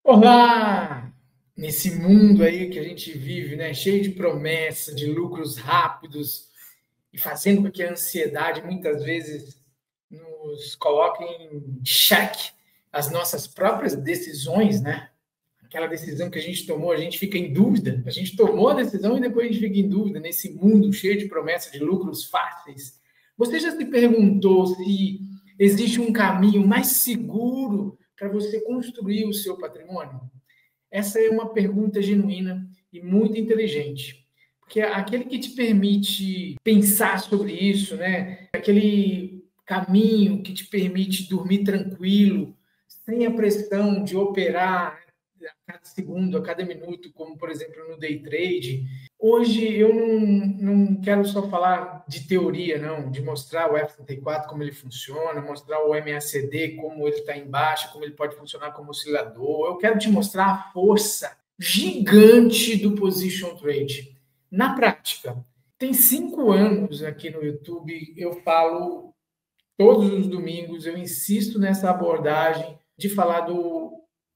Olá! Nesse mundo aí que a gente vive, né, cheio de promessas, de lucros rápidos e fazendo com que a ansiedade muitas vezes nos coloque em xeque as nossas próprias decisões, né? Aquela decisão que a gente tomou, a gente fica em dúvida. A gente tomou a decisão e depois a gente fica em dúvida nesse mundo cheio de promessas de lucros fáceis. Você já se perguntou se existe um caminho mais seguro para você construir o seu patrimônio? Essa é uma pergunta genuína e muito inteligente, porque é aquele que te permite pensar sobre isso, né? Aquele caminho que te permite dormir tranquilo, sem a pressão de operar a cada segundo, a cada minuto, como por exemplo no day trade. Hoje eu não quero só falar de teoria, não, de mostrar o F34 como ele funciona, mostrar o MACD como ele está embaixo, como ele pode funcionar como oscilador. Eu quero te mostrar a força gigante do Position Trade. Na prática, tem 5 anos aqui no YouTube, eu falo todos os domingos, eu insisto nessa abordagem de falar do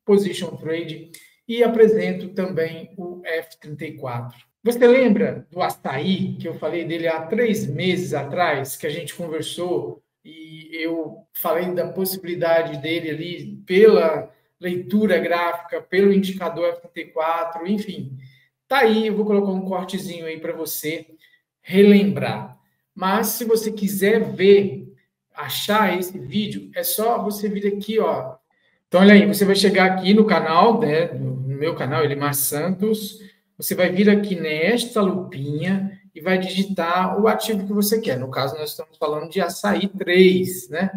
Position Trade e apresento também o F34. Você lembra do açaí, que eu falei dele há 3 meses atrás, que a gente conversou e eu falei da possibilidade dele ali pela leitura gráfica, pelo indicador F34, enfim. Tá aí, eu vou colocar um cortezinho aí para você relembrar. Mas se você quiser ver, achar esse vídeo, é só você vir aqui, ó. Então, olha aí, você vai chegar aqui no canal, né, no meu canal, Elimar Santos, você vai vir aqui nesta lupinha e vai digitar o ativo que você quer. No caso, nós estamos falando de açaí 3, né?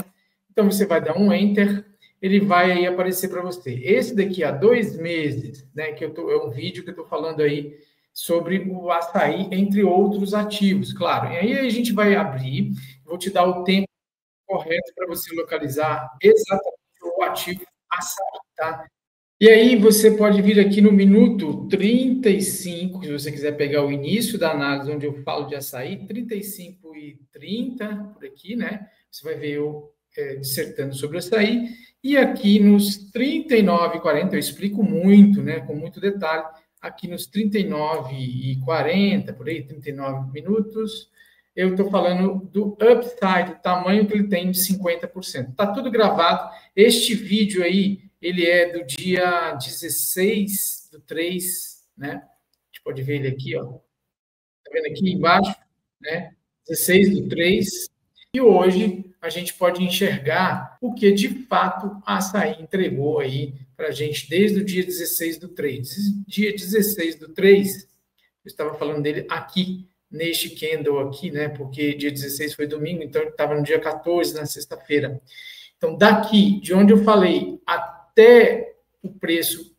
Então, você vai dar um Enter, ele vai aí aparecer para você. Esse daqui há 2 meses, né, é um vídeo que eu estou falando aí sobre o açaí, entre outros ativos, claro. E aí a gente vai abrir, vou te dar o tempo correto para você localizar exatamente o ativo açaí, tá? E aí você pode vir aqui no minuto 35, se você quiser pegar o início da análise, onde eu falo de açaí, 35 e 30, por aqui, né? Você vai ver eu dissertando sobre açaí. E aqui nos 39 e 40, eu explico muito, né? Com muito detalhe. Aqui nos 39 e 40, por aí, 39 minutos, eu estou falando do upside, o tamanho que ele tem de 50%. Está tudo gravado. Este vídeo aí, ele é do dia 16 do 3, né? A gente pode ver ele aqui, ó. Tá vendo aqui embaixo, né? 16 do 3. E hoje a gente pode enxergar o que de fato a Açaí entregou aí para a gente desde o dia 16 do 3. Dia 16 do 3, eu estava falando dele aqui, neste candle aqui, né? Porque dia 16 foi domingo, então ele estava no dia 14, na sexta-feira. Então, daqui, de onde eu falei, até o preço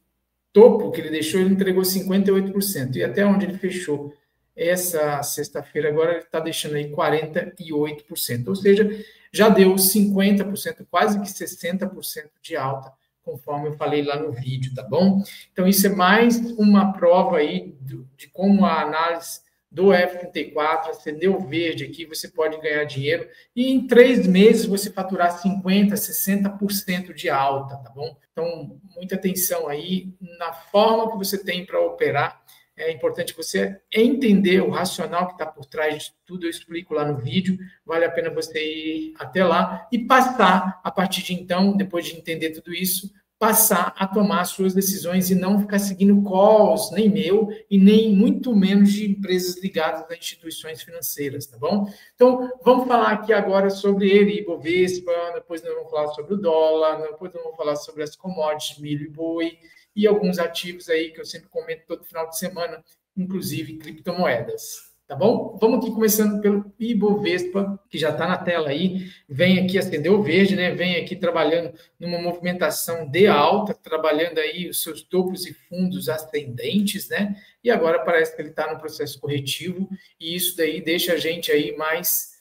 topo que ele deixou, ele entregou 58%. E até onde ele fechou essa sexta-feira, agora ele está deixando aí 48%. Ou seja, já deu 50%, quase que 60% de alta, conforme eu falei lá no vídeo, tá bom? Então, isso é mais uma prova aí de como a análise do F34, acendeu verde aqui, você pode ganhar dinheiro e em 3 meses você faturar 50%, 60% de alta, tá bom? Então, muita atenção aí na forma que você tem para operar. É importante você entender o racional que está por trás de tudo, eu explico lá no vídeo, vale a pena você ir até lá e passar, a partir de então, depois de entender tudo isso, passar a tomar suas decisões e não ficar seguindo calls, nem meu, e nem muito menos de empresas ligadas a instituições financeiras, tá bom? Então, vamos falar aqui agora sobre ele, Ibovespa, depois nós vamos falar sobre o dólar, depois nós vamos falar sobre as commodities, milho e boi, e alguns ativos aí que eu sempre comento todo final de semana, inclusive criptomoedas. Tá bom? Vamos aqui começando pelo Ibovespa, que já está na tela aí, vem aqui acendeu o verde, né? Vem aqui trabalhando numa movimentação de alta, trabalhando aí os seus topos e fundos ascendentes, né? E agora parece que ele está no processo corretivo, e isso daí deixa a gente aí mais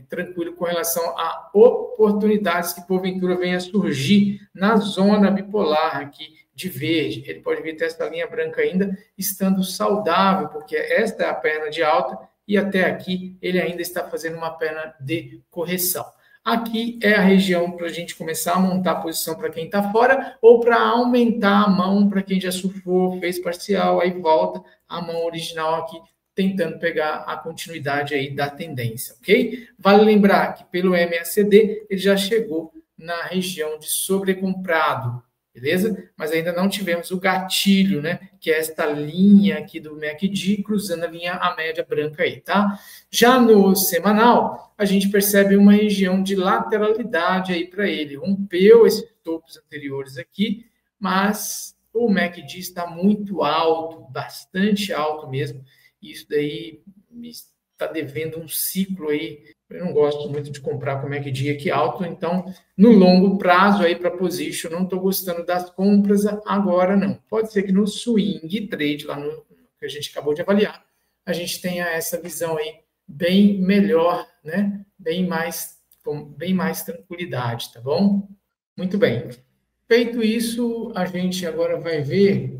tranquilo com relação a oportunidades que porventura venham a surgir na zona bipolar aqui de verde. Ele pode vir até essa linha branca ainda, estando saudável, porque esta é a perna de alta e até aqui ele ainda está fazendo uma perna de correção. aqui é a região para a gente começar a montar a posição para quem está fora ou para aumentar a mão para quem já surfou, fez parcial, aí volta a mão original aqui, tentando pegar a continuidade aí da tendência, ok? Vale lembrar que pelo MACD ele já chegou na região de sobrecomprado, beleza? Mas ainda não tivemos o gatilho, né? Que é esta linha aqui do MACD cruzando a linha a média branca aí, tá? Já no semanal, a gente percebe uma região de lateralidade aí para ele. Rompeu esses topos anteriores aqui, mas o MACD está muito alto, bastante alto mesmo. Isso daí me está devendo um ciclo aí. Eu não gosto muito de comprar com o MACD aqui alto, então no longo prazo aí para position, não estou gostando das compras agora não. Pode ser que no swing trade, lá no que a gente acabou de avaliar, a gente tenha essa visão aí bem melhor, né? Com bem mais tranquilidade, tá bom? Muito bem. Feito isso, a gente agora vai ver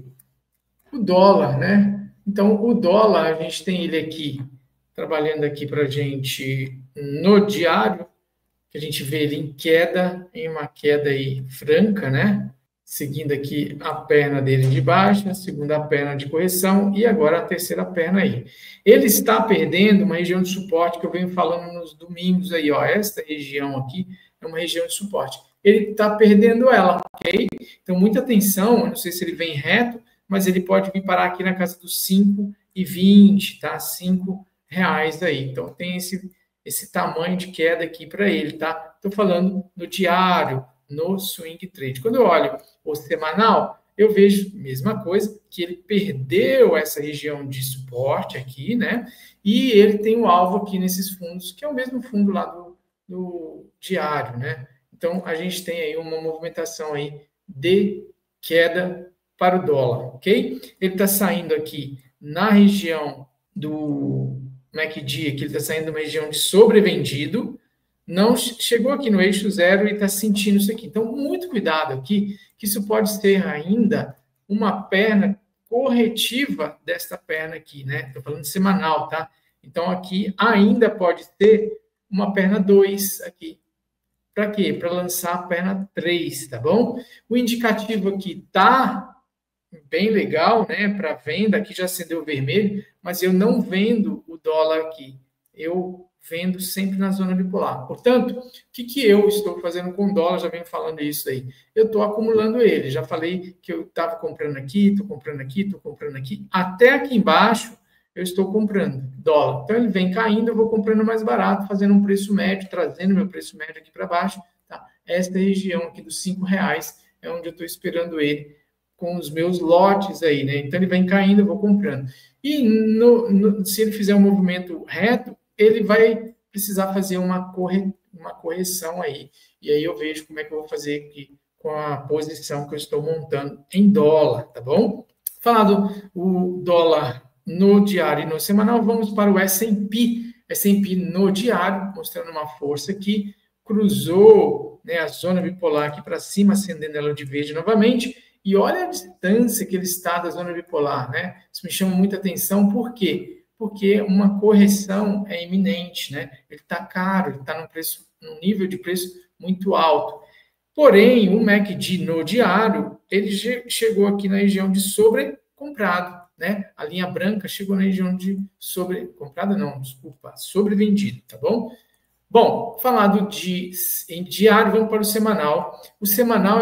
o dólar, né? Então, o dólar, a gente tem ele aqui, trabalhando aqui para a gente no diário, que a gente vê ele em queda, em uma queda aí franca, né? Seguindo aqui a perna dele de baixa, segunda perna de correção e agora a terceira perna aí. Ele está perdendo uma região de suporte que eu venho falando nos domingos aí, ó. Esta região aqui é uma região de suporte. Ele está perdendo ela, ok? Então, muita atenção, eu não sei se ele vem reto, mas ele pode vir parar aqui na casa dos 5,20, tá? R$ 5 aí. Então, tem esse tamanho de queda aqui para ele, tá? Estou falando no diário, no swing trade. Quando eu olho o semanal, eu vejo a mesma coisa, que ele perdeu essa região de suporte aqui, né? E ele tem um alvo aqui nesses fundos, que é o mesmo fundo lá do diário, né? Então, a gente tem aí uma movimentação aí de queda para o dólar, ok? Ele está saindo aqui na região do MACD, aqui ele está saindo de uma região de sobrevendido, não chegou aqui no eixo zero e está sentindo isso aqui. Então, muito cuidado aqui, que isso pode ser ainda uma perna corretiva desta perna aqui, né? Estou falando semanal, tá? Então, aqui ainda pode ter uma perna 2 aqui. Para quê? Para lançar a perna 3, tá bom? O indicativo aqui está bem legal, né? Para venda, aqui já acendeu vermelho, mas eu não vendo o dólar aqui. Eu vendo sempre na zona bipolar. Portanto, o que eu estou fazendo com o dólar? Já venho falando isso aí. Eu estou acumulando ele. Já falei que eu estava comprando aqui, estou comprando aqui, estou comprando aqui. Até aqui embaixo, eu estou comprando dólar. Então, ele vem caindo, eu vou comprando mais barato, fazendo um preço médio, trazendo meu preço médio aqui para baixo. Tá? Esta região aqui dos R$ 5 é onde eu estou esperando ele com os meus lotes aí, né? Então, ele vem caindo, eu vou comprando. E se ele fizer um movimento reto, ele vai precisar fazer uma correção aí. E aí eu vejo como é que eu vou fazer aqui com a posição que eu estou montando em dólar, tá bom? Falado o dólar no diário e no semanal, vamos para o S&P. S&P no diário, mostrando uma força aqui, cruzou, né, a zona bipolar aqui para cima, acendendo ela de verde novamente, e olha a distância que ele está da zona bipolar, né? Isso me chama muita atenção, por quê? Porque uma correção é iminente, né? Ele está caro, ele está num nível de preço muito alto. Porém, o MACD no diário, ele chegou aqui na região de sobrecomprado, né? A linha branca chegou na região de sobrevendido, tá bom? Bom, falado em diário, vamos para o semanal. O semanal,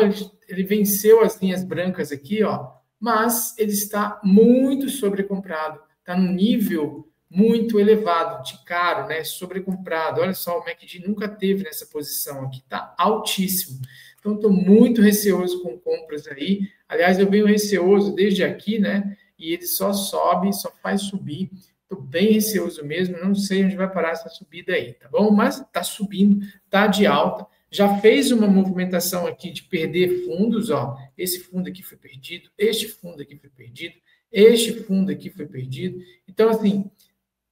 ele venceu as linhas brancas aqui, ó, mas ele está muito sobrecomprado. Está num nível muito elevado, de caro, né? Sobrecomprado. Olha só, o MACD nunca teve nessa posição aqui, está altíssimo. Então, estou muito receoso com compras aí. Aliás, eu venho receoso desde aqui, né? E ele só sobe, só faz subir. Estou bem receoso mesmo, não sei onde vai parar essa subida aí, tá bom? Mas está subindo, está de alta. Já fez uma movimentação aqui de perder fundos, ó. Esse fundo aqui foi perdido, este fundo aqui foi perdido, este fundo aqui foi perdido. Então, assim,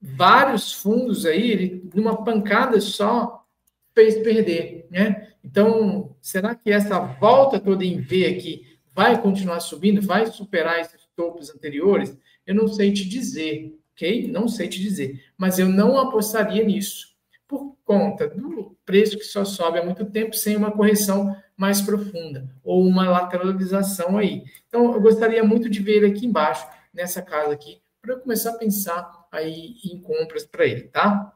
vários fundos aí, ele, numa pancada só, fez perder, né? Então, será que essa volta toda em V aqui vai continuar subindo? Vai superar esses topos anteriores? Eu não sei te dizer, ok? Não sei te dizer. Mas eu não apostaria nisso. por conta do preço que só sobe há muito tempo sem uma correção mais profunda ou uma lateralização aí. Então, eu gostaria muito de ver ele aqui embaixo, nessa casa aqui, para eu começar a pensar aí em compras para ele, tá?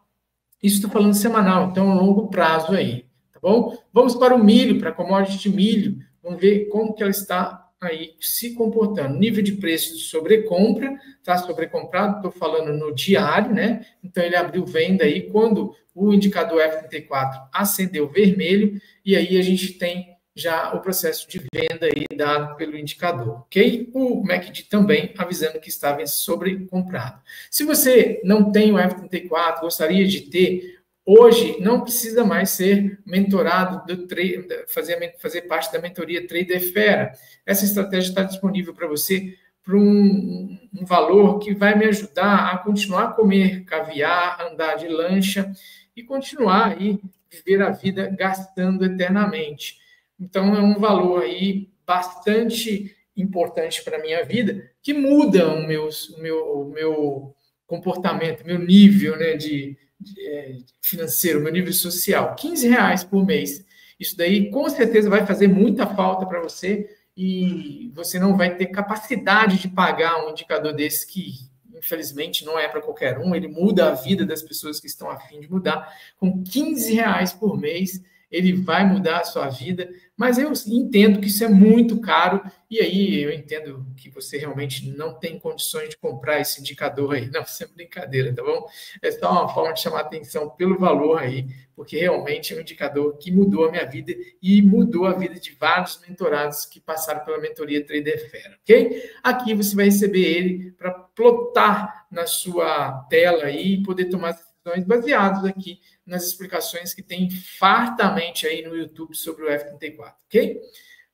Isso estou falando semanal, então longo prazo aí, tá bom? Vamos para o milho, para a commodity de milho. Vamos ver como que ela está aí se comportando. Nível de preço de sobrecompra, está sobrecomprado, estou falando no diário, né? Então ele abriu venda aí quando o indicador F34 acendeu vermelho, e aí a gente tem já o processo de venda aí dado pelo indicador, ok? O MACD também avisando que estava sobrecomprado. Se você não tem o F34, gostaria de ter, hoje não precisa mais ser mentorado, fazer parte da mentoria Trader Fera. Essa estratégia está disponível para você por um valor que vai me ajudar a continuar a comer caviar, andar de lancha e continuar aí viver a vida gastando eternamente. Então, é um valor aí bastante importante para a minha vida, que muda o meu comportamento, meu nível, né, financeiro, meu nível social. R$ 15 por mês. Isso daí, com certeza, vai fazer muita falta para você e você não vai ter capacidade de pagar um indicador desse que, infelizmente, não é para qualquer um. Ele muda a vida das pessoas que estão a fim de mudar. Com R$ 15 por mês, ele vai mudar a sua vida, mas eu entendo que isso é muito caro, e aí eu entendo que você realmente não tem condições de comprar esse indicador aí. Não, isso é brincadeira, tá bom? É só uma forma de chamar atenção pelo valor aí, porque realmente é um indicador que mudou a minha vida e mudou a vida de vários mentorados que passaram pela mentoria Trader Fera, ok? Aqui você vai receber ele para plotar na sua tela aí e poder tomar decisões baseadas aqui nas explicações que tem fartamente aí no YouTube sobre o F34, ok?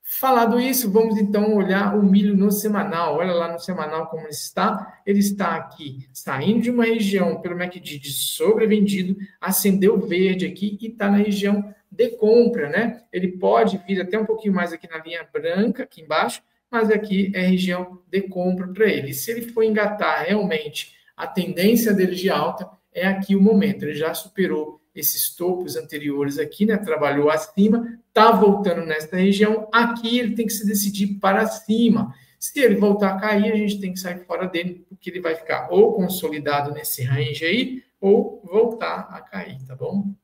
Falado isso, vamos então olhar o milho no semanal. Olha lá no semanal como ele está. Ele está aqui saindo de uma região pelo MACD de sobrevendido, acendeu verde aqui e está na região de compra, né? Ele pode vir até um pouquinho mais aqui na linha branca, aqui embaixo, mas aqui é região de compra para ele. E se ele for engatar realmente a tendência dele de alta, é aqui o momento. Ele já superou esses topos anteriores aqui, né? Trabalhou acima, está voltando nesta região. Aqui ele tem que se decidir para cima. Se ele voltar a cair, a gente tem que sair fora dele, porque ele vai ficar ou consolidado nesse range aí, ou voltar a cair, tá bom?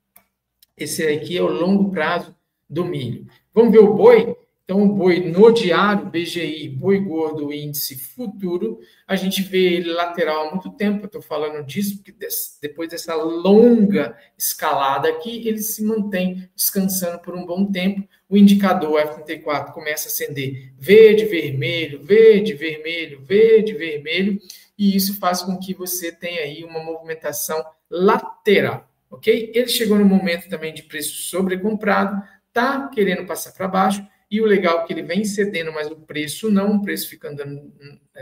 Esse aqui é o longo prazo do milho. Vamos ver o boi? Então, o boi no diário, BGI, boi gordo, índice futuro, a gente vê ele lateral há muito tempo, eu estou falando disso, porque depois dessa longa escalada aqui, ele se mantém descansando por um bom tempo. O indicador F34 começa a acender verde, vermelho, verde, vermelho, verde, vermelho, e isso faz com que você tenha aí uma movimentação lateral, ok? Ele chegou no momento também de preço sobrecomprado, está querendo passar para baixo, e o legal é que ele vem cedendo, mas o preço não, o preço fica andando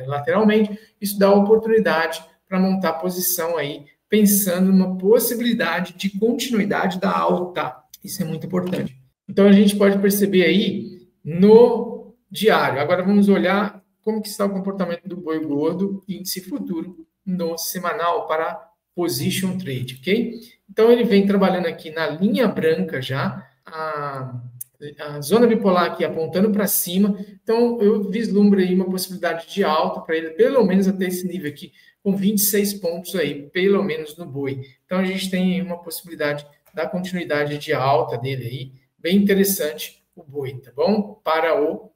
lateralmente. Isso dá oportunidade para montar posição aí, pensando numa possibilidade de continuidade da alta. Isso é muito importante. Então, a gente pode perceber aí no diário. Agora, vamos olhar como que está o comportamento do boi gordo, índice futuro, no semanal para position trade, ok? Então, ele vem trabalhando aqui na linha branca já, a zona bipolar aqui apontando para cima, então eu vislumbro aí uma possibilidade de alta para ele, pelo menos até esse nível aqui, com 26 pontos aí, pelo menos no boi. Então a gente tem uma possibilidade da continuidade de alta dele aí, bem interessante o boi, tá bom? Para o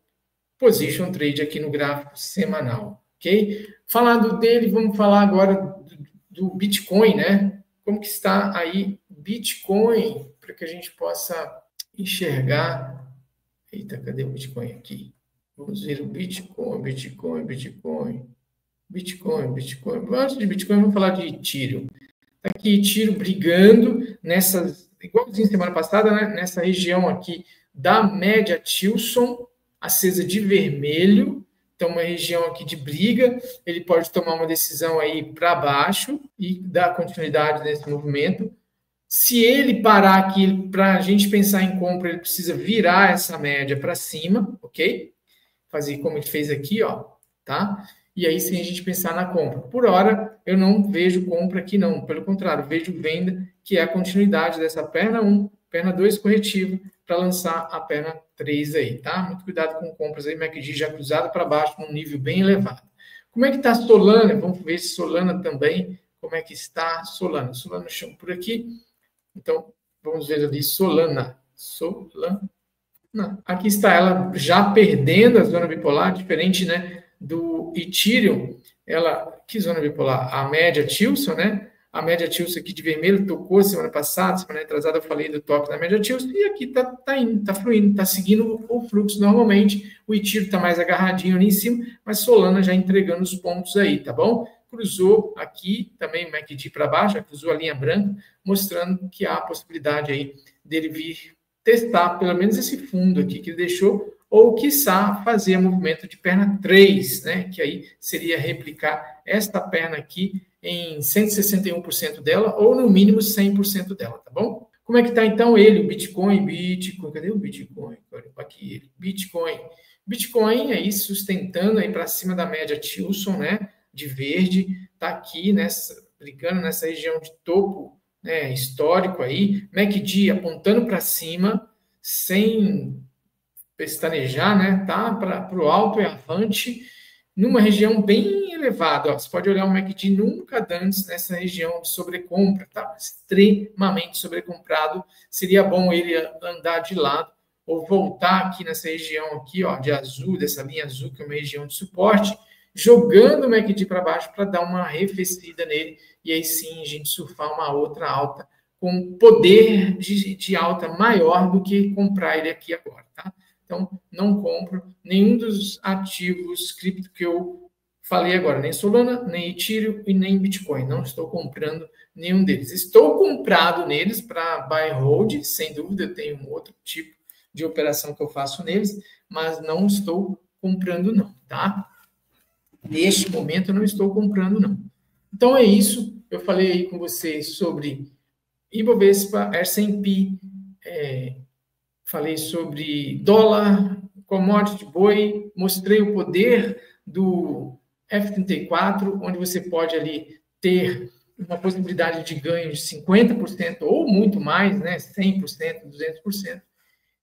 position trade aqui no gráfico semanal, ok? Falando dele, vamos falar agora do Bitcoin, né? Como que está aí Bitcoin, para que a gente possa enxergar. Eita, cadê o Bitcoin aqui? Vamos ver o Bitcoin. Antes de Bitcoin, vamos falar de Ethereum. Tá aqui Ethereum brigando nessas, igualzinho semana passada, né? Nessa região aqui da média Tilson, acesa de vermelho. Então, uma região aqui de briga. Ele pode tomar uma decisão aí para baixo e dar continuidade nesse movimento. Se ele parar aqui, para a gente pensar em compra, ele precisa virar essa média para cima, ok? Fazer como ele fez aqui, ó, tá? e aí sim a gente pensar na compra. Por hora, eu não vejo compra aqui não, pelo contrário, vejo venda, que é a continuidade dessa perna 1, perna 2 corretiva, para lançar a perna 3 aí, tá? Muito cuidado com compras aí, MACD já cruzado para baixo, num nível bem elevado. Como é que está Solana? Vamos ver se Solana também, como é que está Solana. Solana chama por aqui, então vamos ver ali Solana. Solana. Aqui está ela já perdendo a zona bipolar, diferente, né, do Ethereum. Ela, que zona bipolar? A média Tilson, né? A média Tilson aqui de vermelho tocou semana passada, semana retrasada eu falei do toque da média Tilson, e aqui tá indo, tá fluindo, tá seguindo o fluxo normalmente. O Ethereum tá mais agarradinho ali em cima, mas Solana já entregando os pontos aí, tá bom? Cruzou aqui também o MACD para baixo, já cruzou a linha branca, mostrando que há a possibilidade aí dele vir testar pelo menos esse fundo aqui que ele deixou, ou, quiçá, fazer movimento de perna 3, né? Que aí seria replicar esta perna aqui em 161% dela, ou no mínimo 100% dela, tá bom? Como é que está então ele, o Bitcoin, cadê o Bitcoin? Aqui ele, Bitcoin aí sustentando aí para cima da média Tilson, né? De verde, tá aqui brigando nessa região de topo, né, histórico aí, MACD apontando para cima, sem pestanejar, né, tá para o alto e avante, numa região bem elevada. Ó, você pode olhar o MACD nunca antes nessa região de sobrecompra, tá extremamente sobrecomprado. Seria bom ele andar de lado ou voltar aqui nessa região aqui, ó, de azul, dessa linha azul, que é uma região de suporte, jogando o MACD para baixo para dar uma arrefecida nele, e aí sim a gente surfar uma outra alta com poder de alta maior do que comprar ele aqui agora, tá? Então, não compro nenhum dos ativos cripto que eu falei agora, nem Solana, nem Ethereum e nem Bitcoin. Não estou comprando nenhum deles. Estou comprado neles para buy and hold, sem dúvida, eu tenho um outro tipo de operação que eu faço neles, mas não estou comprando não, tá? Neste momento eu não estou comprando não. Então é isso, eu falei aí com vocês sobre Ibovespa, S&P, falei sobre dólar, commodity, boi, mostrei o poder do F34, onde você pode ali ter uma possibilidade de ganho de 50% ou muito mais, né, 100%, 200%.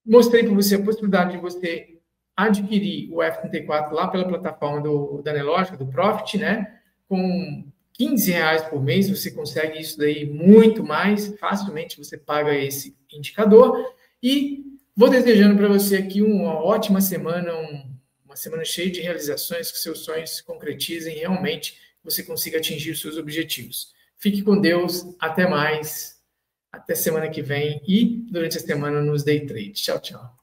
Mostrei para você a possibilidade de você adquirir o F34 lá pela plataforma da Nelogica, do Profit, né, com R$15 por mês, você consegue isso daí muito mais, facilmente você paga esse indicador. E vou desejando para você aqui uma ótima semana, uma semana cheia de realizações, que seus sonhos se concretizem e realmente você consiga atingir os seus objetivos. Fique com Deus, até mais, até semana que vem e durante a semana nos Day Trade. Tchau, tchau.